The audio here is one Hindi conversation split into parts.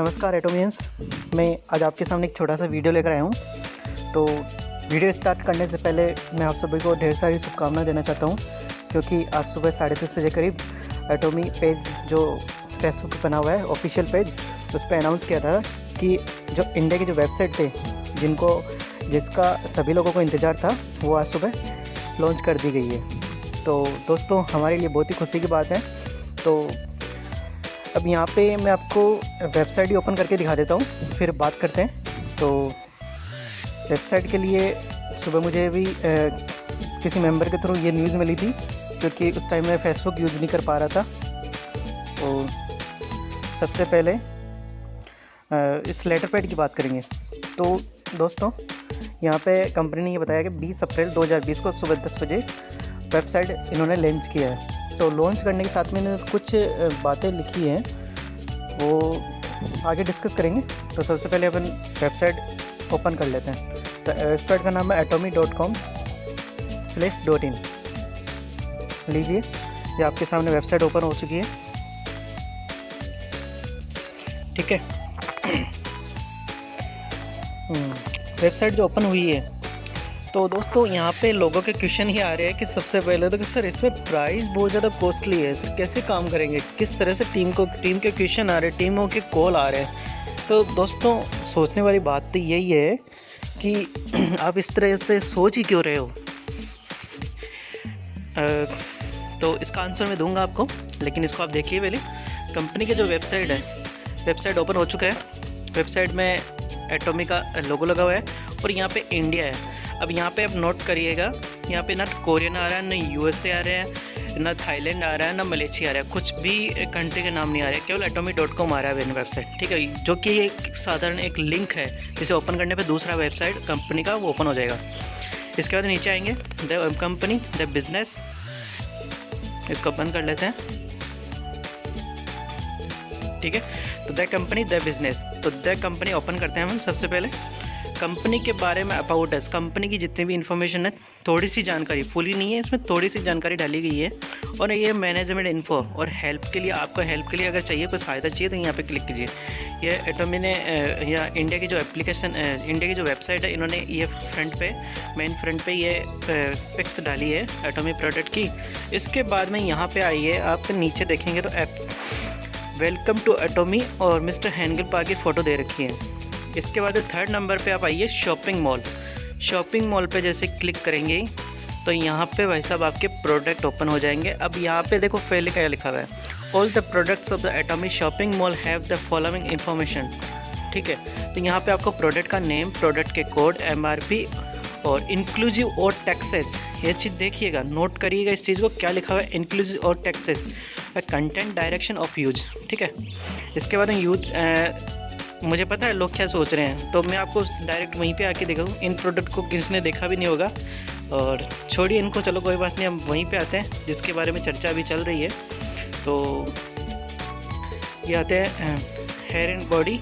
नमस्कार एटोमियंस, मैं आज आपके सामने एक छोटा सा वीडियो लेकर आया हूँ। तो वीडियो स्टार्ट करने से पहले मैं आप सभी को ढेर सारी शुभकामनाएं देना चाहता हूँ, क्योंकि आज सुबह 3:30 बजे करीब एटोमी पेज जो फेसबुक पर बना हुआ है ऑफिशियल पेज, उस पर अनाउंस किया था कि जो इंडिया की जो वेबसाइट थे जिसका सभी लोगों को इंतज़ार था, वो आज सुबह लॉन्च कर दी गई है। तो दोस्तों, हमारे लिए बहुत ही खुशी की बात है। तो अब यहाँ पे मैं आपको वेबसाइट ही ओपन करके दिखा देता हूँ, फिर बात करते हैं। तो वेबसाइट के लिए सुबह मुझे भी किसी मेंबर के थ्रू ये न्यूज़ मिली थी, क्योंकि उस टाइम मैं फेसबुक यूज़ नहीं कर पा रहा था। तो सबसे पहले इस लेटर पैड की बात करेंगे। तो दोस्तों, यहाँ पे कंपनी ने ये बताया कि 20 अप्रैल 2020 को सुबह 10 बजे वेबसाइट इन्होंने लॉन्च किया है। तो लॉन्च करने के साथ में इन्होंने कुछ बातें लिखी हैं, वो आगे डिस्कस करेंगे। तो सबसे पहले अपन वेबसाइट ओपन कर लेते हैं। तो वेबसाइट का नाम है atomy.com/in। लीजिए, ये आपके सामने वेबसाइट ओपन हो चुकी है, ठीक है। वेबसाइट जो ओपन हुई है, तो दोस्तों यहाँ पे लोगों के क्वेश्चन ही आ रहे हैं कि सबसे पहले तो कि सर इसमें प्राइस बहुत ज़्यादा कॉस्टली है, सर कैसे काम करेंगे, किस तरह से टीम के क्वेश्चन आ रहे हैं, टीमों के कॉल आ रहे हैं। तो दोस्तों, सोचने वाली बात तो यही है कि आप इस तरह से सोच ही क्यों रहे हो। तो इसका आंसर मैं दूंगा आपको, लेकिन इसको आप देखिए पहले। कंपनी के जो वेबसाइट है, वेबसाइट ओपन हो चुका है। वेबसाइट में एटोमी का लोगो लगा हुआ है और यहाँ पे इंडिया है। अब यहाँ पे आप नोट करिएगा, यहाँ पे ना कोरियन आ रहा है, ना यूएसए आ रहे हैं, ना थाईलैंड आ रहा है, ना मलेशिया आ रहा है, कुछ भी कंट्री के नाम नहीं आ रहे, केवल atomy.com आ रहा है वेबसाइट, ठीक है। जो कि एक साधारण एक लिंक है, जिसे ओपन करने पे दूसरा वेबसाइट कंपनी का वो ओपन हो जाएगा। इसके बाद नीचे आएंगे, द कंपनी द बिजनेस, इसको बंद कर लेते हैं, ठीक है। तो द कंपनी द बिजनेस, तो द कंपनी ओपन करते हैं हम। सबसे पहले कंपनी के बारे में अबाउट अस, कंपनी की जितनी भी इन्फॉर्मेशन है, थोड़ी सी जानकारी, फुली नहीं है, इसमें थोड़ी सी जानकारी डाली गई है। और ये मैनेजमेंट इन्फो और हेल्प के लिए, आपको हेल्प के लिए अगर चाहिए, कोई सहायता चाहिए, तो यहाँ पे क्लिक कीजिए। ये एटोमी ने या इंडिया की जो एप्लीकेशन, इंडिया की जो वेबसाइट है, इन्होंने ये मेन फ्रंट पे ये पिक्स डाली है एटोमी प्रोडक्ट की। इसके बाद में यहाँ पे आइए, आप नीचे देखेंगे तो वेलकम टू एटोमी और मिस्टर हैंगल पा की फ़ोटो दे रखी है। इसके बाद 3rd नंबर पे आप आइए, शॉपिंग मॉल। शॉपिंग मॉल पे जैसे क्लिक करेंगे तो यहाँ पे भाई साहब आपके प्रोडक्ट ओपन हो जाएंगे। अब यहाँ पे देखो पहले क्या लिखा हुआ है, all the products of the Atomy shopping mall have the following information, ठीक है। तो यहाँ पे आपको प्रोडक्ट का नेम, प्रोडक्ट के कोड, MRP और इंक्लूसिव और टैक्सेस, ये चीज़ देखिएगा, नोट करिएगा इस चीज़ को, क्या लिखा हुआ है, इंक्लूसिव और taxes, content, direction of use, ठीक है। इसके बाद यूज, मुझे पता है लोग क्या सोच रहे हैं, तो मैं आपको डायरेक्ट वहीं पे आके दिखाऊँ। इन प्रोडक्ट को किसने देखा भी नहीं होगा, और छोड़िए इनको, चलो कोई बात नहीं, हम वहीं पे आते हैं जिसके बारे में चर्चा अभी चल रही है। तो ये आते हैं हेयर एंड बॉडी,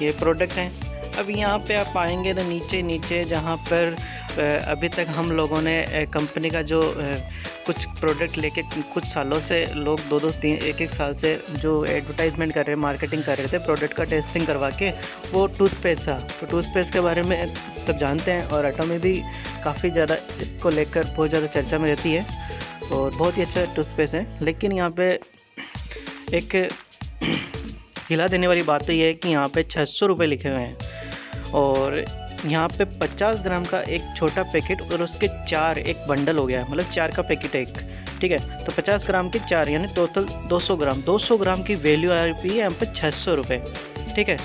ये प्रोडक्ट हैं। अब यहाँ पे आप आएंगे तो नीचे जहाँ पर अभी तक हम लोगों ने कंपनी का जो कुछ प्रोडक्ट लेके कुछ सालों से लोग 2-2, 3, 1-1 साल से जो एडवर्टाइजमेंट कर रहे हैं, मार्केटिंग कर रहे थे, प्रोडक्ट का टेस्टिंग करवा के, वो टूथपेस्ट था। तो टूथपेस्ट के बारे में सब जानते हैं, और एटोमी भी काफ़ी ज़्यादा इसको लेकर बहुत ज़्यादा चर्चा में रहती है, और बहुत ही अच्छा टूथपेस्ट है। लेकिन यहाँ पे एक हिला देने वाली बात तो ये है कि यहाँ पे 600 रुपये लिखे हुए हैं, और यहाँ पे 50 ग्राम का एक छोटा पैकेट और उसके 4 एक बंडल हो गया, मतलब 4 का पैकेट एक, ठीक है। तो 50 ग्राम के 4 यानी टोटल 200 ग्राम की वैल्यू आ रही है यहाँ पे 600 रुपये, ठीक है।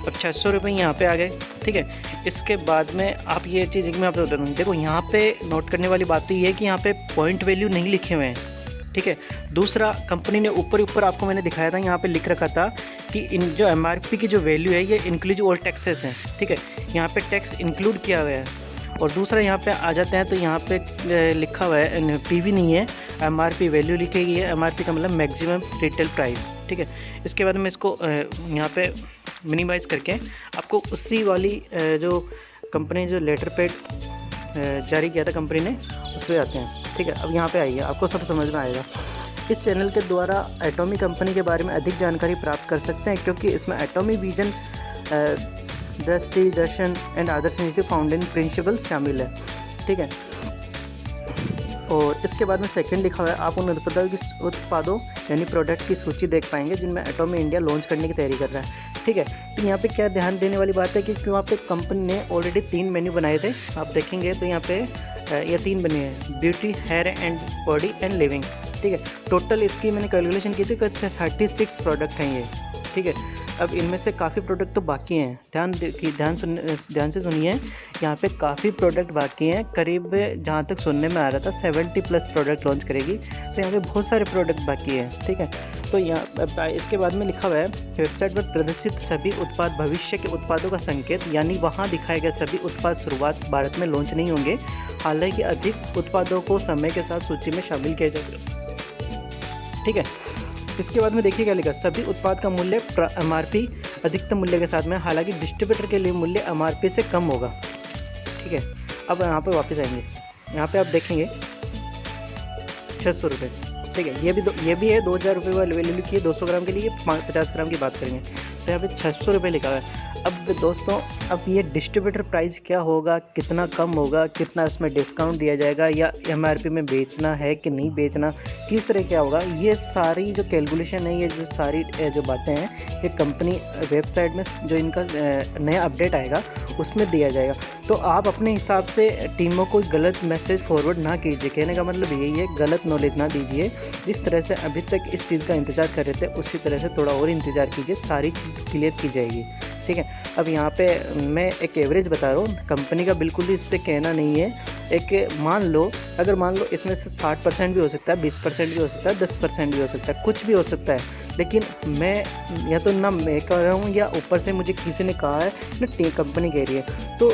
अब 600 रुपये यहाँ पे आ गए, ठीक है। इसके बाद में आप ये चीज़ मैं आपको बता दूँ, देखो यहाँ पे नोट करने वाली बात तो ये है कि यहाँ पे पॉइंट वैल्यू नहीं लिखे हुए हैं, ठीक है। दूसरा, कंपनी ने ऊपर आपको मैंने दिखाया था, यहाँ पे लिख रखा था कि इन जो MRP की जो वैल्यू है, ये इंक्लूसिव ऑल टैक्सेस हैं, ठीक है। यहाँ पे टैक्स इंक्लूड किया हुआ है। और दूसरा, यहाँ पे आ जाते हैं तो यहाँ पे लिखा हुआ है PV नहीं है, MRP वैल्यू लिखी गई है। MRP का मतलब मैक्सिमम रिटेल प्राइस, ठीक है। इसके बाद में इसको यहाँ पे मिनिमाइज़ करके आपको उसी वाली जो कंपनी जो लेटर पैड जारी किया था कंपनी ने, उस पर आते हैं, ठीक है। अब यहाँ पे आइए, आपको सब समझ में आएगा। इस चैनल के द्वारा एटॉमी कंपनी के बारे में अधिक जानकारी प्राप्त कर सकते हैं, क्योंकि इसमें एटॉमी विजन, दृष्टि, दर्शन and other sensitive foundation principle शामिल है। ठीक है, और इसके बाद में सेकंड लिखा हुआ है, आप उन उत्पादों यानी प्रोडक्ट की सूची देख पाएंगे जिनमें एटॉमी इंडिया लॉन्च करने की तैयारी कर रहा है। ठीक है, तो यहाँ पे क्या ध्यान देने वाली बात है कि यहाँ पे कंपनी ने ऑलरेडी 3 मेन्यू बनाए थे, आप देखेंगे तो यहाँ पे ये 3 बने हैं, beauty, hair and body and living. ठीक है, टोटल इसकी मैंने कैलकुलेशन की थी कि 36 प्रोडक्ट हैं ये। ठीक है, अब इनमें से काफ़ी प्रोडक्ट तो बाकी हैं, ध्यान से सुनिए, यहाँ पे काफ़ी प्रोडक्ट बाकी हैं, करीब जहाँ तक सुनने में आ रहा था 70+ प्रोडक्ट लॉन्च करेगी, तो यहाँ पे बहुत सारे प्रोडक्ट बाकी हैं। ठीक है, तो यहाँ इसके बाद में लिखा हुआ है, वेबसाइट पर प्रदर्शित सभी उत्पाद भविष्य के उत्पादों का संकेत, यानी वहाँ दिखाए गए सभी उत्पाद शुरुआत भारत में लॉन्च नहीं होंगे, हालांकि अधिक उत्पादों को समय के साथ सूची में शामिल किया जाएगा। ठीक है, इसके बाद में देखिए क्या लिखा, सभी उत्पाद का मूल्य MRP अधिकतम मूल्य के साथ में, हालांकि डिस्ट्रीब्यूटर के लिए मूल्य MRP से कम होगा। ठीक है, अब यहाँ पे वापस आएंगे, यहाँ पे आप देखेंगे 600 रुपये। ठीक है, ये भी है 2000 रुपये वाली वैल्यू लिखी है 200 ग्राम के लिए, 50 ग्राम की बात करेंगे तो यहाँ पे 600 रुपये लिखा हुआ है। अब दोस्तों, अब ये डिस्ट्रीब्यूटर प्राइस क्या होगा, कितना कम होगा, कितना इसमें डिस्काउंट दिया जाएगा, या MRP में बेचना है कि नहीं बेचना, किस तरह क्या होगा, ये सारी जो कैलकुलेशन है, ये जो सारी जो बातें हैं, ये कंपनी वेबसाइट में जो इनका नया अपडेट आएगा उसमें दिया जाएगा। तो आप अपने हिसाब से टीमों को गलत मैसेज फॉरवर्ड ना कीजिए, कहने का मतलब यही है, गलत नॉलेज ना दीजिए। जिस तरह से अभी तक इस चीज़ का इंतज़ार कर रहे थे उसी तरह से थोड़ा और इंतज़ार कीजिए, सारी चीज़ क्लियर की जाएगी। ठीक है, अब यहाँ पे मैं एक एवरेज बता रहा हूँ, कंपनी का बिल्कुल भी इससे कहना नहीं है। एक मान लो इसमें से 60% भी हो सकता है, 20% भी हो सकता है, 10% भी हो सकता है, कुछ भी हो सकता है, लेकिन मैं या तो ना मैं कह रहा हूँ या ऊपर से मुझे किसी ने कहा है ना, कंपनी कह रही है। तो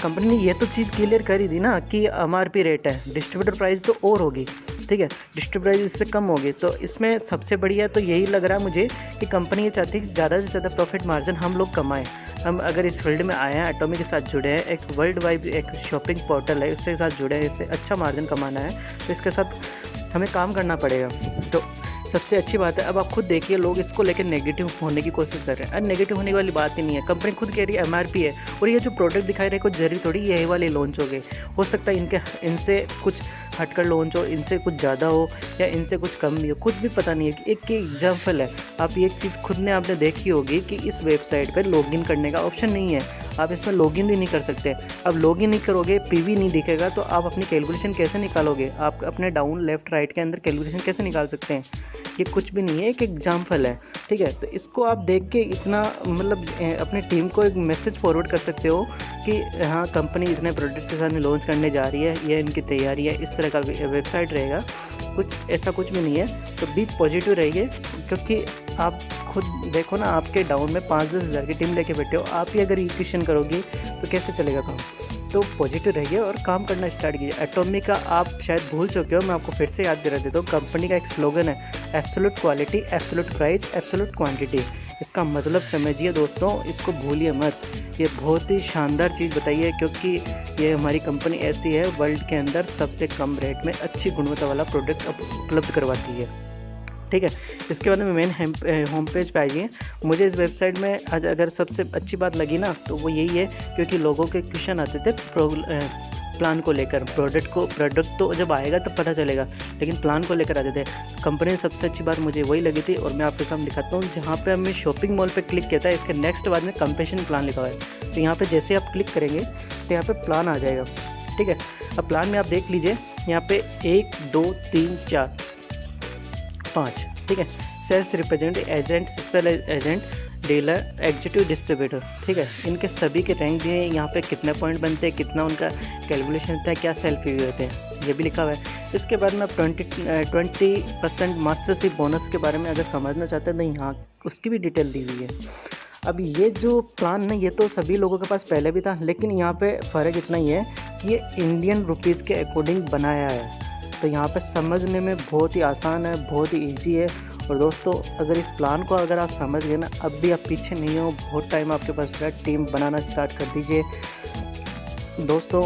कंपनी ने ये तो चीज़ क्लियर कर ही दी ना कि MRP रेट है, डिस्ट्रीब्यूटर प्राइस तो और होगी। ठीक है, डिस्ट्रीब्यूटर प्राइस इससे कम होगी, तो इसमें सबसे बढ़िया तो यही लग रहा है मुझे कि कंपनी ये चाहती है कि ज़्यादा से ज़्यादा प्रॉफिट मार्जिन हम लोग कमाएं। हम अगर इस फील्ड में आए हैं, एटॉमी के साथ जुड़े हैं, एक वर्ल्ड वाइड एक शॉपिंग पोर्टल है, इसके साथ जुड़े हैं, इससे अच्छा मार्जिन कमाना है, तो इसके साथ हमें काम करना पड़ेगा। तो सबसे अच्छी बात है, अब आप खुद देखिए, लोग इसको लेकर नेगेटिव होने की कोशिश कर रहे हैं। नेगेटिव होने वाली बात ही नहीं है, कंपनी खुद कह रही है MRP है, और ये जो प्रोडक्ट दिखाई रहे कुछ जरूरी थोड़ी यही वाले लॉन्च हो गए, हो सकता है इनसे कुछ हटकर लॉन्च हो, इनसे कुछ ज़्यादा हो या इनसे कुछ कम भी हो, कुछ भी पता नहीं है। कि एक एग्जाम्पल है, आप एक चीज़ खुद ने आपने देखी होगी कि इस वेबसाइट पर लॉगिन करने का ऑप्शन नहीं है, आप इसमें लॉगिन भी नहीं कर सकते। अब लॉगिन नहीं करोगे, PV नहीं दिखेगा, तो आप अपनी कैलकुलेशन कैसे निकालोगे, आप अपने डाउन लेफ्ट राइट के अंदर कैलकुलेशन कैसे निकाल सकते हैं। ये कुछ भी नहीं है, एक एग्जाम्पल है। ठीक है, तो इसको आप देख के इतना मतलब अपनी टीम को एक मैसेज फॉरवर्ड कर सकते हो कि हाँ, कंपनी इतने प्रोडक्ट के साथ लॉन्च करने जा रही है, ये इनकी तैयारी है, इस तरह का वेबसाइट रहेगा, कुछ ऐसा कुछ भी नहीं है। तो बी पॉजिटिव रहिए, क्योंकि आप खुद देखो ना, आपके डाउन में 5-10 हज़ार की टीम लेके बैठे हो, आप ही अगर इक्वेशन करोगे तो कैसे चलेगा काम। तो पॉजिटिव रहिए और काम करना स्टार्ट कीजिए। एटॉमी का आप शायद भूल चुके हो, मैं आपको फिर से याद दिला देता हूँ। कंपनी का एक स्लोगन है, absolute quality, absolute price, absolute quantity. इसका मतलब समझिए दोस्तों, इसको भूलिए मत। ये बहुत ही शानदार चीज़ बताइए, क्योंकि ये हमारी कंपनी ऐसी है, वर्ल्ड के अंदर सबसे कम रेट में अच्छी गुणवत्ता वाला प्रोडक्ट उपलब्ध करवाती है। ठीक है, इसके बाद में मेन होम पेज पे आइए। मुझे इस वेबसाइट में आज अगर सबसे अच्छी बात लगी ना, तो वो यही है, क्योंकि लोगों के क्वेश्चन आते थे प्लान को लेकर। प्रोडक्ट तो जब आएगा तब पता चलेगा, लेकिन प्लान को लेकर आते थे। कंपनी सबसे अच्छी बात मुझे वही लगी थी, और मैं आपके सामने दिखाता हूँ। जहाँ पे हमने शॉपिंग मॉल पे क्लिक किया था, इसके नेक्स्ट बाद में कंपेशन प्लान लिखा हुआ है। तो यहाँ पे जैसे आप क्लिक करेंगे तो यहाँ पे प्लान आ जाएगा। ठीक है, अब प्लान में आप देख लीजिए, यहाँ पे 1 2 3 4 5। ठीक है, sales representative, agent, special agent, dealer, executive distributor. ठीक है, इनके सभी के रैंक दिए हैं, यहाँ पे कितने पॉइंट बनते हैं, कितना उनका कैलकुलेशन होता है, क्या सेल्फ रिव्यू होते हैं, ये भी लिखा हुआ है। इसके बाद में 20% मास्टरशिप बोनस के बारे में अगर समझना चाहते हैं तो यहाँ उसकी भी डिटेल दी हुई है। अब ये जो प्लान ना, ये तो सभी लोगों के पास पहले भी था, लेकिन यहाँ पे फ़र्क इतना ही है कि ये इंडियन रुपीज़ के अकॉर्डिंग बनाया है। तो यहाँ पे समझने में बहुत ही आसान है, बहुत ही इजी है। और दोस्तों, अगर इस प्लान को अगर आप समझ गए ना, अब भी आप पीछे नहीं हो, बहुत टाइम आपके पास है, टीम बनाना स्टार्ट कर दीजिए। दोस्तों,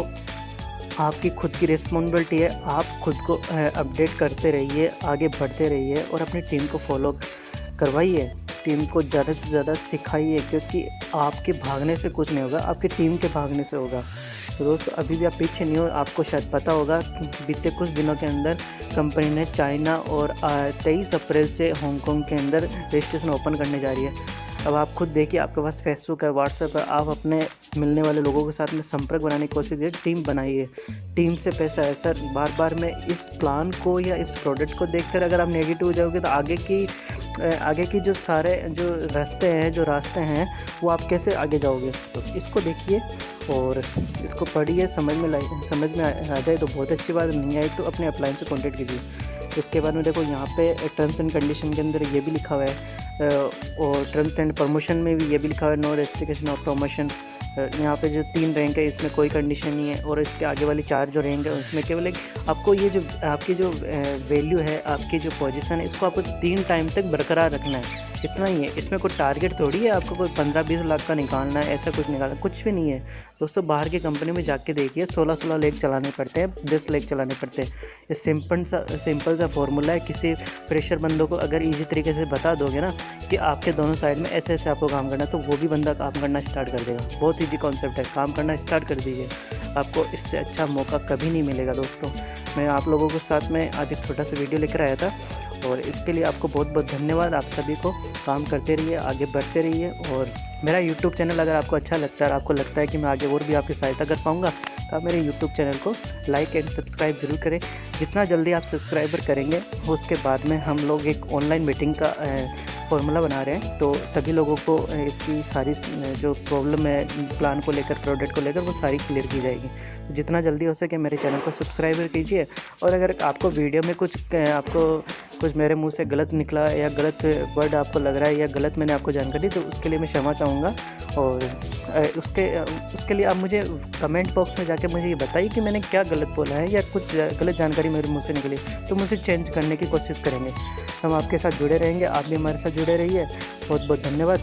आपकी खुद की रिस्पॉन्सिबिलिटी है, आप खुद को अपडेट करते रहिए, आगे बढ़ते रहिए और अपनी टीम को फॉलो करवाइए, टीम को ज़्यादा से ज़्यादा सिखाइए, क्योंकि आपके भागने से कुछ नहीं होगा, आपकी टीम के भागने से होगा। तो दोस्तों अभी भी आप पीछे नहीं हो, आपको शायद पता होगा कि बीते कुछ दिनों के अंदर कंपनी ने चाइना और 23 अप्रैल से हांगकांग के अंदर रजिस्ट्रेशन ओपन करने जा रही है। अब आप खुद देखिए, आपके पास फेसबुक है, व्हाट्सएप है, आप अपने मिलने वाले लोगों के साथ में संपर्क बनाने की कोशिश कीजिए, टीम बनाइए। टीम से पैसा है सर। बार बार मैं इस प्लान को या इस प्रोडक्ट को देखकर अगर आप नेगेटिव हो जाओगे तो आगे की जो रास्ते हैं वो आप कैसे आगे जाओगे। तो इसको देखिए और इसको पढ़िए, समझ में आ जाए तो बहुत अच्छी बात, नहीं आई तो अपने अपलाइन से कॉन्टेक्ट कीजिए। इसके बाद में देखो यहाँ पे टर्म्स एंड कंडीशन के अंदर ये भी लिखा हुआ है और टर्म्स एंड प्रमोशन में भी ये भी लिखा हुआ है, नो रेस्ट्रिक्शन ऑफ प्रमोशन। यहाँ पे जो 3 रैंक है इसमें कोई कंडीशन नहीं है, और इसके आगे वाली 4 जो रैंक है उसमें केवल एक आपको ये जो आपकी जो वैल्यू है, आपकी जो पोजीशन है, इसको आपको 3 टाइम तक बरकरार रखना है, इतना ही है। इसमें कोई टारगेट थोड़ी है आपको कोई 15-20 लाख का निकालना है, ऐसा कुछ निकालना कुछ भी नहीं है दोस्तों। बाहर की कंपनी में जाके देखिए 16-16 लेग चलाने पड़ते हैं, 10 लेग चलाने पड़ते हैं। ये सिंपल सा फॉर्मूला है। किसी फ्रेशर बंदों को अगर ईजी तरीके से बता दोगे ना कि आपके दोनों साइड में ऐसे ऐसे आपको काम करना है, तो वो भी बंदा काम करना स्टार्ट कर देगा। बहुत ईजी कॉन्सेप्ट है, काम करना स्टार्ट कर दीजिए, आपको इससे अच्छा मौका कभी नहीं मिलेगा दोस्तों। मैं आप लोगों के साथ में आज एक छोटा सा वीडियो लेकर आया था और इसके लिए आपको बहुत बहुत धन्यवाद। आप सभी को काम करते रहिए, आगे बढ़ते रहिए, और मेरा यूट्यूब चैनल अगर आपको अच्छा लगता है और आपको लगता है कि मैं आगे और भी आपकी सहायता कर पाऊँगा तो आप मेरे यूट्यूब चैनल को लाइक एंड सब्सक्राइब ज़रूर करें। जितना जल्दी आप सब्सक्राइबर करेंगे उसके बाद में हम लोग एक ऑनलाइन मीटिंग का फॉर्मूला बना रहे हैं, तो सभी लोगों को इसकी सारी जो प्रॉब्लम है प्लान को लेकर, प्रोडक्ट को लेकर, वो सारी क्लियर की जाएगी। तो जितना जल्दी हो सके मेरे चैनल को सब्सक्राइबर कीजिए, और अगर आपको वीडियो में कुछ मेरे मुंह से गलत निकला या गलत वर्ड आपको लग रहा है या गलत मैंने आपको जानकारी दी तो उसके लिए मैं क्षमा चाहूँगा। और उसके लिए आप मुझे कमेंट बॉक्स में जाके मुझे ये बताइए कि मैंने क्या गलत बोला है या कुछ गलत जानकारी मेरे मुंह से निकली, तो मुझे चेंज करने की कोशिश करेंगे। हम आपके साथ जुड़े रहेंगे, आप भी हमारे साथ जुड़े रहिए। बहुत बहुत धन्यवाद।